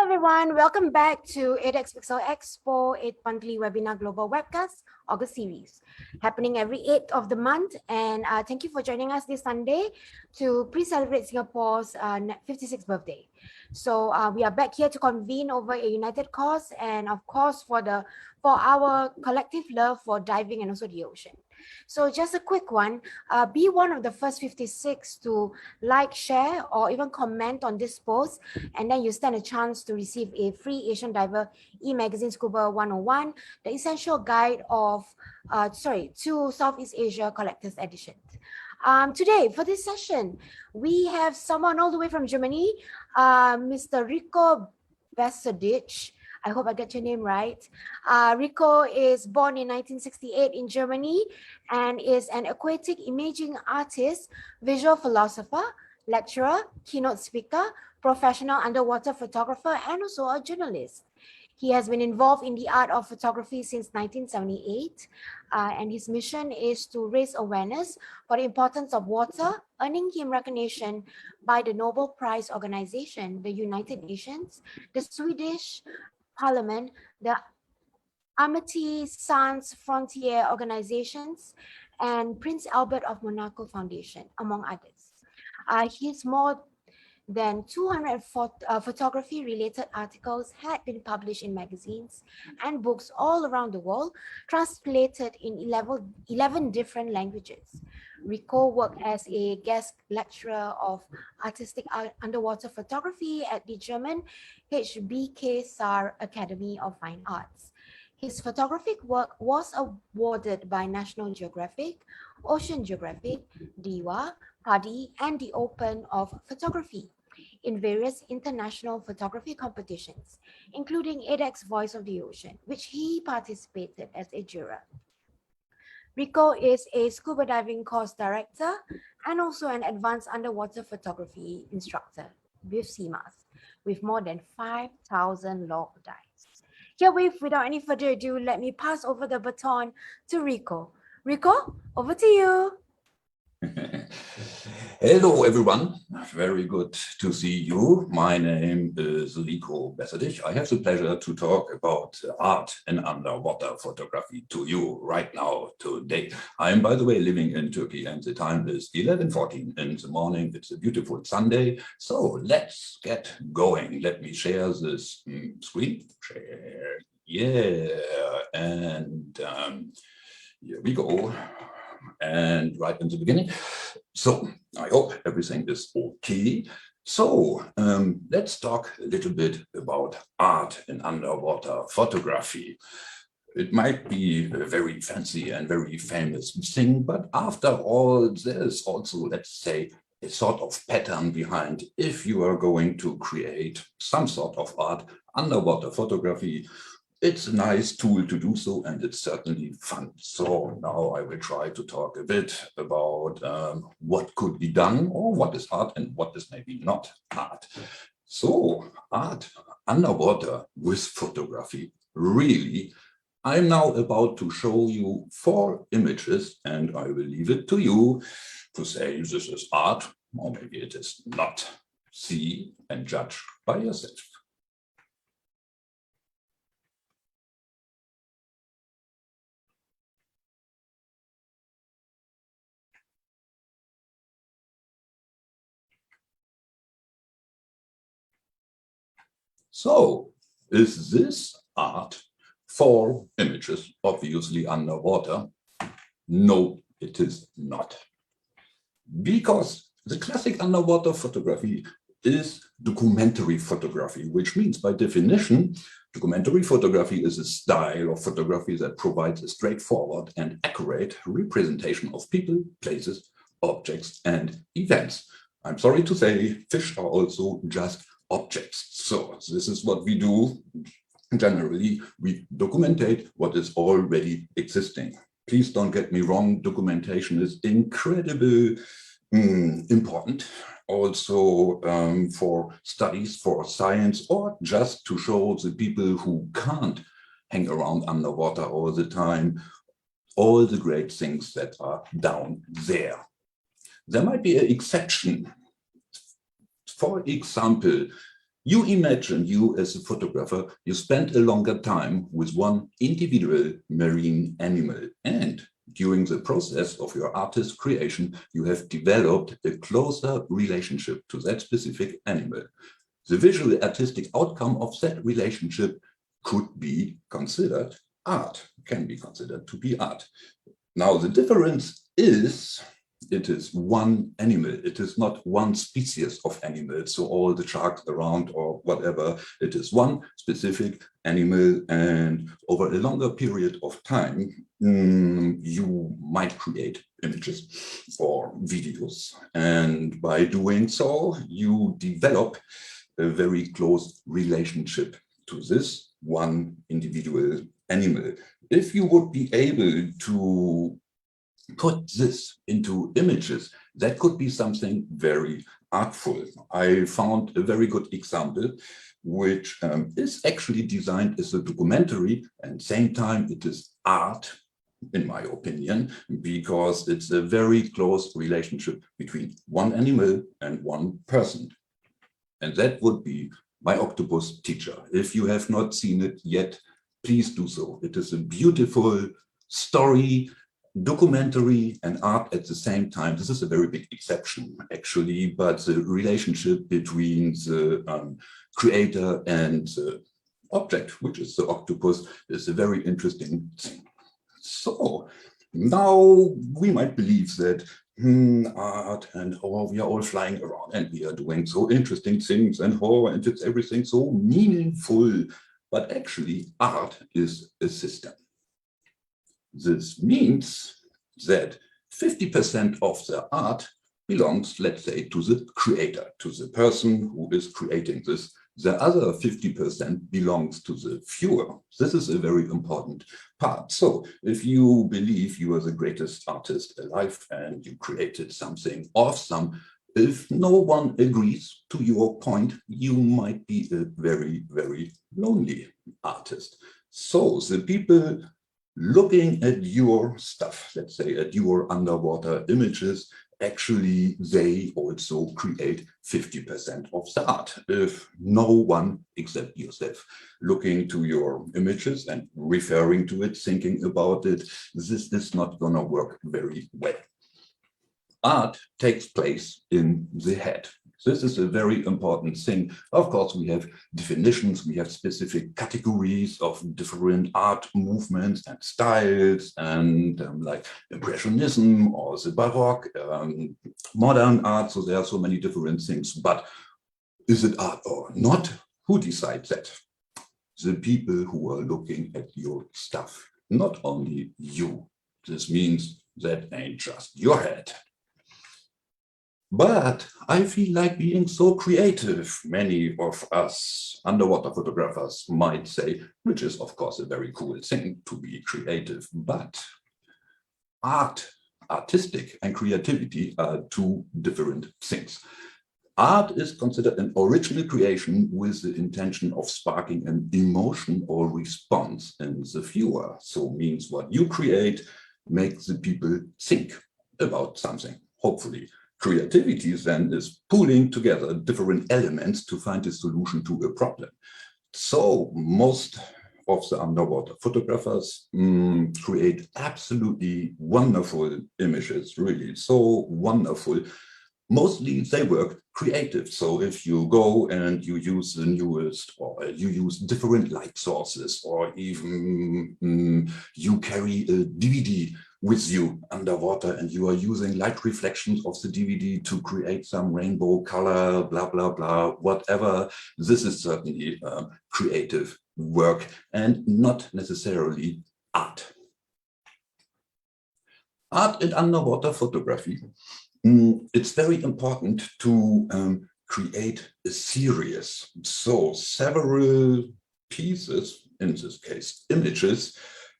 everyone, welcome back to edX Pixel Expo 8 monthly webinar global webcast August series, happening every 8th of the month. And thank you for joining us this Sunday to pre-celebrate Singapore's 56th birthday. So we are back here to convene over a united cause and of course for our collective love for diving and also the ocean. So just a quick one, be one of the first 56 to like, share, or even comment on this post, and then you stand a chance to receive a free Asian Diver e-magazine Scuba 101, the essential guide of, to Southeast Asia Collector's Edition. Today, for this session, we have someone all the way from Germany, Mr. Rico Besedic. I hope I get your name right. Rico is born in 1968 in Germany and is an aquatic imaging artist, visual philosopher, lecturer, keynote speaker, professional underwater photographer, and also a journalist. He has been involved in the art of photography since 1978, and his mission is to raise awareness for the importance of water, earning him recognition by the Nobel Prize Organization, the United Nations, the Swedish Parliament, the Amity Sans Frontier organizations, and Prince Albert of Monaco Foundation, among others. His more than 200 photography-related articles had been published in magazines and books all around the world, translated in 11 different languages. Rico worked as a guest lecturer of artistic underwater photography at the German HBK SAR Academy of Fine Arts. His photographic work was awarded by National Geographic, Ocean Geographic, DIWA, PADI, and the Open of Photography in various international photography competitions, including edX Voice of the Ocean, which he participated as a juror. Rico is a scuba diving course director and also an advanced underwater photography instructor with CMAS, with more than 5,000 log dives. Herewith, without any further ado, let me pass over the baton to Rico. Rico, over to you. Hello, everyone. Very good to see you. My name is Rico Besedic. I have the pleasure to talk about art and underwater photography to you right now, today. I am, by the way, living in Turkey, and the time is 11:14 in the morning. It's a beautiful Sunday. So let's get going. Let me share this screen. Share. Yeah. And here we go. And right in the beginning. So I hope everything is okay. So let's talk a little bit about art in underwater photography. It might be a very fancy and very famous thing, but after all, there's also, let's say, a sort of pattern behind if you are going to create some sort of art, underwater photography. It's a nice tool to do so, and it's certainly fun. So now I will try to talk a bit about what could be done, or what is art and what is maybe not art. So art underwater with photography, really. I'm now about to show you 4 images, and I will leave it to you to say this is art, or maybe it is not. See and judge by yourself. So, is this art? 4 images, obviously underwater. No, it is not. Because the classic underwater photography is documentary photography, which means by definition, documentary photography is a style of photography that provides a straightforward and accurate representation of people, places, objects, and events. I'm sorry to say, fish are also just objects. So this is what we do. Generally, we documentate what is already existing. Please don't get me wrong, documentation is incredibly important. Also for studies, for science, or just to show the people who can't hang around underwater all the time, all the great things that are down there. There might be an exception. For example, You imagine you as a photographer, you spend a longer time with one individual marine animal, and during the process of your artist creation, you have developed a closer relationship to that specific animal. The visual artistic outcome of that relationship could be considered art, can be considered to be art. Now, the difference is it is one animal. It is not one species of animals, so all the sharks around or whatever. It is one specific animal, and over a longer period of time, you might create images or videos. And by doing so, you develop a very close relationship to this one individual animal. If you would be able to put this into images, that could be something very artful. I found a very good example, which is actually designed as a documentary, and same time it is art, in my opinion, because it's a very close relationship between one animal and one person. And that would be My Octopus Teacher. If you have not seen it yet, please do so. It is a beautiful story, documentary and art at the same time. This is a very big exception, actually, but the relationship between the creator and the object, which is the octopus, is a very interesting thing. So now we might believe that art and horror, we are all flying around and we are doing so interesting things, and horror and it's everything so meaningful, but actually art is a system. This means that 50% of the art belongs, let's say, to the creator, to the person who is creating this. The other 50% belongs to the viewer. This is a very important part. So if you believe you are the greatest artist alive and you created something awesome, if no one agrees to your point, you might be a very, very lonely artist. So the people looking at your stuff, let's say at your underwater images, actually they also create 50% of the art. If no one except yourself looking to your images and referring to it, thinking about it, this is not gonna work very well. Art takes place in the head. This is a very important thing. Of course, we have definitions, we have specific categories of different art movements and styles, and like Impressionism or the Baroque, modern art. So there are so many different things. But is it art or not? Who decides that? The people who are looking at your stuff, not only you. This means that ain't just your head. But I feel like being so creative, many of us underwater photographers might say, which is of course a very cool thing to be creative, but art, artistic and creativity are two different things. Art is considered an original creation with the intention of sparking an emotion or response in the viewer. So means what you create makes the people think about something, hopefully. Creativity then is pulling together different elements to find a solution to a problem. So most of the underwater photographers create absolutely wonderful images, really so wonderful. Mostly they work creative. So if you go and you use the newest, or you use different light sources, or even you carry a DVD with you underwater and you are using light reflections of the DVD to create some rainbow color, blah, blah, blah, whatever. This is certainly creative work and not necessarily art. Art in underwater photography. It's very important to create a series. So several pieces, in this case, images,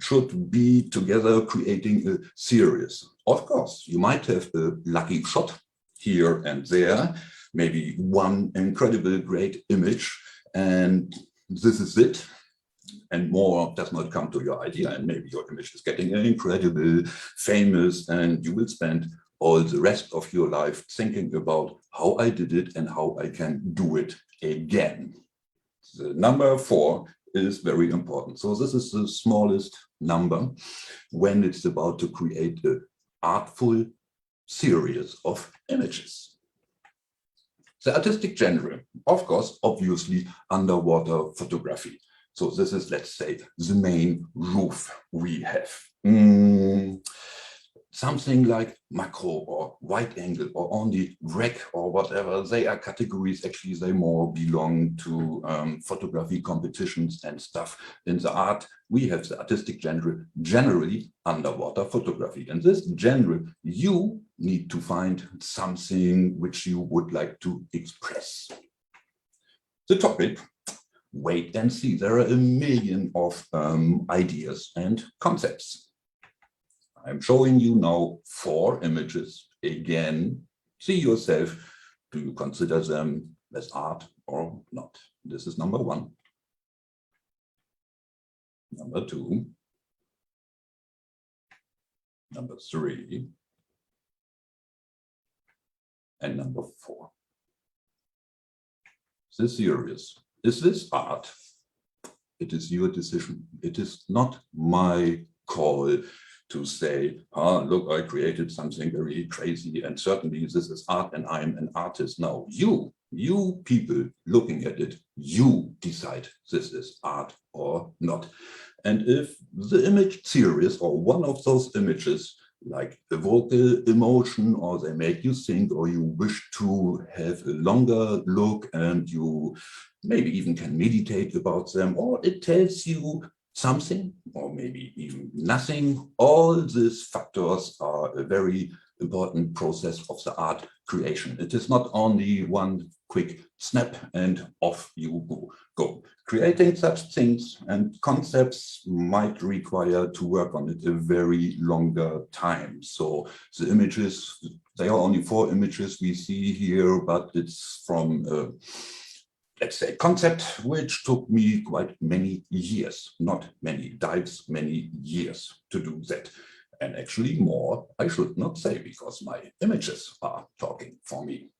should be together creating a series. Of course, you might have a lucky shot here and there, maybe one incredible great image, and this is it. And more does not come to your idea, and maybe your image is getting incredible, famous, and you will spend all the rest of your life thinking about how I did it and how I can do it again. The number 4 is very important. So this is the smallest number when it's about to create an artful series of images. The artistic genre, of course, obviously underwater photography. So this is, let's say, the main roof we have. Something like macro or wide angle or only rec or whatever, they are categories, actually they more belong to photography competitions and stuff. In the art, we have the artistic genre, generally underwater photography. In this genre, you need to find something which you would like to express. The topic, wait and see. There are a million of ideas and concepts. I'm showing you now 4 images. Again, see yourself. Do you consider them as art or not? This is number 1. Number 2. Number 3. And number 4. This series, is this art? It is your decision. It is not my call to say, look, I created something very crazy and certainly this is art and I'm an artist. No, you people looking at it, you decide this is art or not. And if the image series or one of those images like evoke emotion or they make you think or you wish to have a longer look and you maybe even can meditate about them or it tells you something or maybe even nothing, all these factors are a very important process of the art creation. It is not only one quick snap and off you go. Creating such things and concepts might require to work on it a very longer time. So the images, they are only 4 images we see here, but it's from let's say, concept which took me quite many years, not many dives, many years to do that. And actually more, I should not say, because my images are talking for me.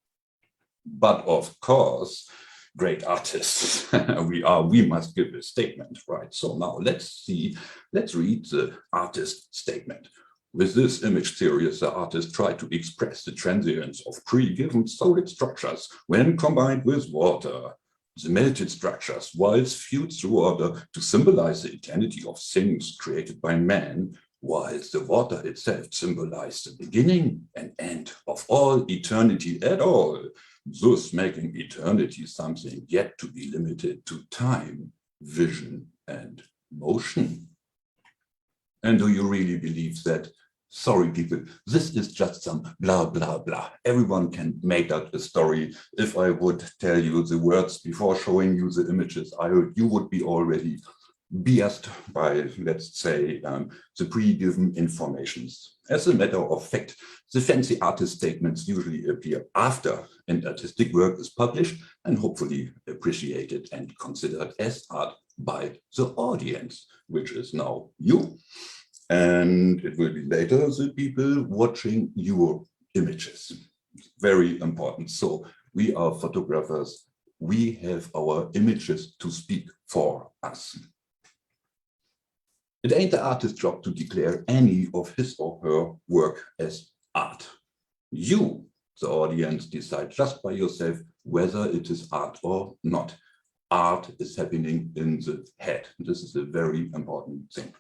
But of course, great artists, we must give a statement, right? So now let's read the artist statement. With this image series, the artist tried to express the transience of pre-given solid structures when combined with water. The melted structures, whilst viewed through order to symbolize the eternity of things created by man, whilst the water itself symbolized the beginning and end of all eternity at all, thus making eternity something yet to be limited to time, vision, and motion. And do you really believe that? Sorry, people, this is just some blah, blah, blah. Everyone can make up a story. If I would tell you the words before showing you the images, you would be already biased by, let's say, the pre-given informations. As a matter of fact, the fancy artist statements usually appear after an artistic work is published and hopefully appreciated and considered as art by the audience, which is now you. And it will be later the people watching your images. Very important. So we are photographers. We have our images to speak for us. It ain't the artist's job to declare any of his or her work as art. You, the audience, decide just by yourself whether it is art or not. Art is happening in the head. This is a very important thing.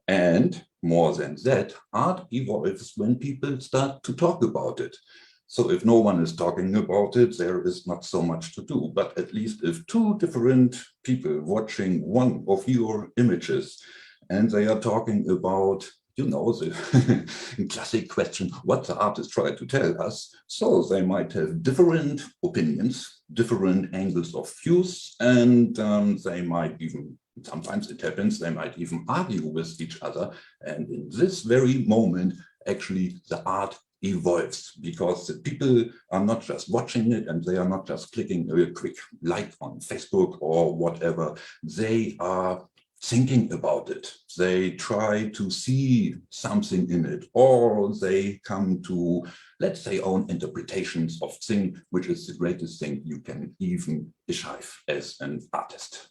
And more than that, art evolves when people start to talk about it. So if no one is talking about it, there is not so much to do. But at least if 2 different people watching one of your images and they are talking about, you know, the classic question, what the artist tried to tell us. So they might have different opinions, different angles of views, and they might even, sometimes it happens, they might even argue with each other. And in this very moment, actually, the art evolves because the people are not just watching it and they are not just clicking a quick like on Facebook or whatever. They are thinking about it. They try to see something in it, or they come to, let's say, own interpretations of thing, which is the greatest thing you can even achieve as an artist.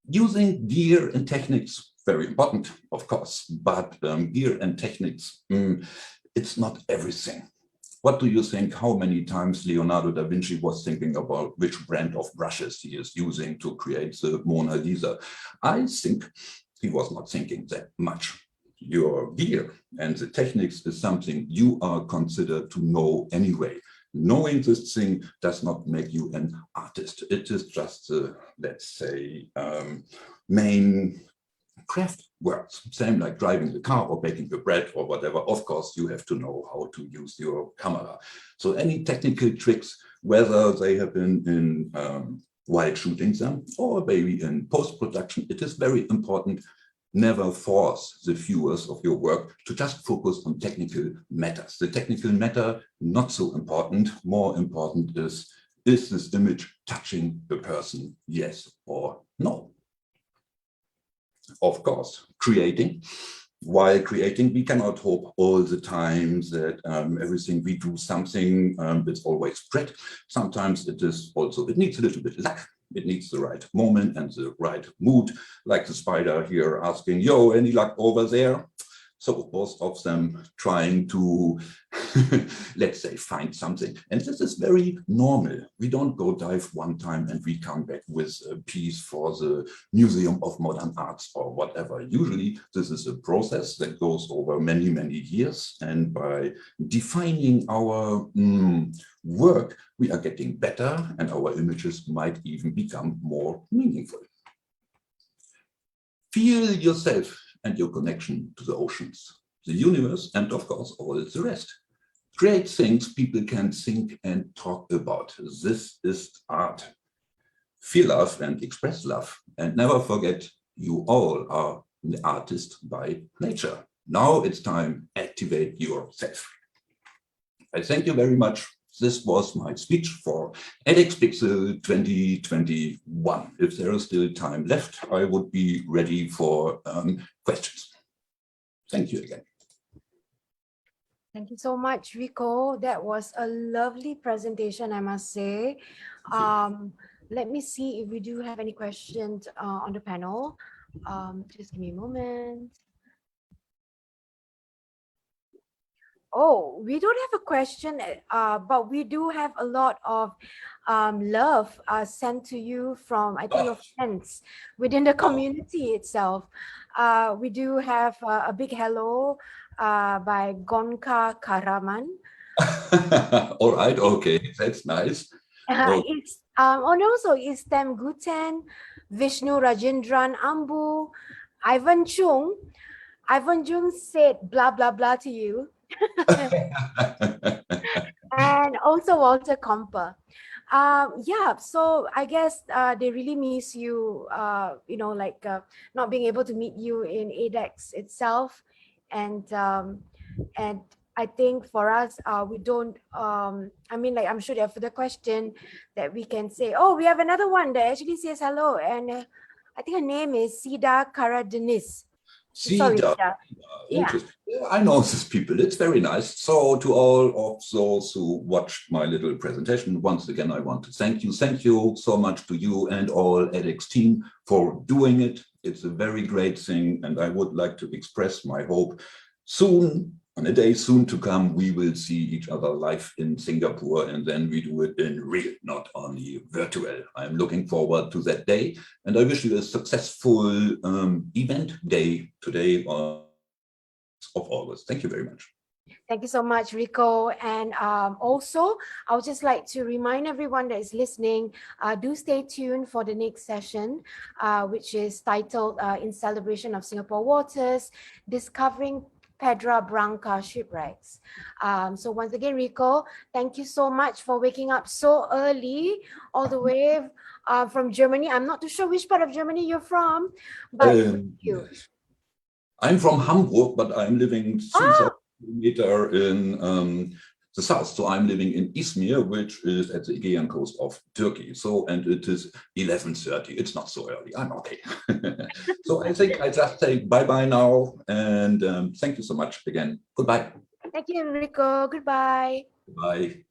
Using gear and techniques, very important, of course, but gear and techniques, it's not everything. What do you think, how many times Leonardo da Vinci was thinking about which brand of brushes he is using to create the Mona Lisa? I think he was not thinking that much. Your gear and the techniques is something you are considered to know anyway. Knowing this thing does not make you an artist. It is just the, let's say, main craft works. Same like driving the car or baking the bread or whatever. Of course, you have to know how to use your camera. So any technical tricks, whether they have been in while shooting them or maybe in post-production, it is very important. Never force the viewers of your work to just focus on technical matters. The technical matter, not so important. More important is this image touching the person, yes or no? Of course, creating. While creating, we cannot hope all the time that everything we do something, it's always great. Sometimes it is also, it needs a little bit of luck. It needs the right moment and the right mood, like the spider here asking, yo, any luck over there? So both of them trying to, let's say, find something. And this is very normal. We don't go dive one time and we come back with a piece for the Museum of Modern Arts or whatever. Usually this is a process that goes over many, many years. And by defining our work, we are getting better and our images might even become more meaningful. Feel yourself and your connection to the oceans, the universe, and of course, all the rest. Create things people can think and talk about. This is art. Feel love and express love. And never forget, you all are an artist by nature. Now it's time, activate yourself. I thank you very much. This was my speech for EdXPixel 2021. If there is still time left, I would be ready for questions. Thank you again. Thank you so much, Rico. That was a lovely presentation, I must say. Let me see if we do have any questions on the panel. Just give me a moment. Oh, we don't have a question, but we do have a lot of love sent to you from, I think, your friends within the community itself. We do have a big hello by Gonka Karaman. All right, okay, that's nice. It's and also Istem Guten, Vishnu Rajendran Ambu, Ivan Chung. Ivan Chung said blah blah blah to you. And also Walter Comper. Yeah, so I guess they really miss you, you know, like not being able to meet you in EdX itself. And I think for us, we don't, I mean, like, I'm sure they have the question that we can say, oh, we have another one that actually says hello. And I think her name is Sida Karadenis. Sorry, Sida. Yeah. I know these people. It's very nice. So to all of those who watched my little presentation, once again, I want to thank you. Thank you so much to you and all edX team for doing it. It's a very great thing. And I would like to express my hope soon, on a day soon to come, we will see each other live in Singapore, and then we do it in real, not only virtual. I'm looking forward to that day, and I wish you a successful event day today of August. Thank you very much. Thank you so much, Rico. And also, I would just like to remind everyone that is listening, do stay tuned for the next session, which is titled In Celebration of Singapore Waters, Discovering Pedra Branca Shipwrecks. So once again, Rico, thank you so much for waking up so early, all the way from Germany. I'm not too sure which part of Germany you're from, but thank you. I'm from Hamburg, but I'm living 3,000 kilometers in the south. So I'm living in Izmir, which is at the Aegean coast of Turkey. So, and it is 11:30. It's not so early. I'm okay. So I think I just say bye-bye now. And thank you so much again. Goodbye. Thank you, Enrico. Goodbye. Bye.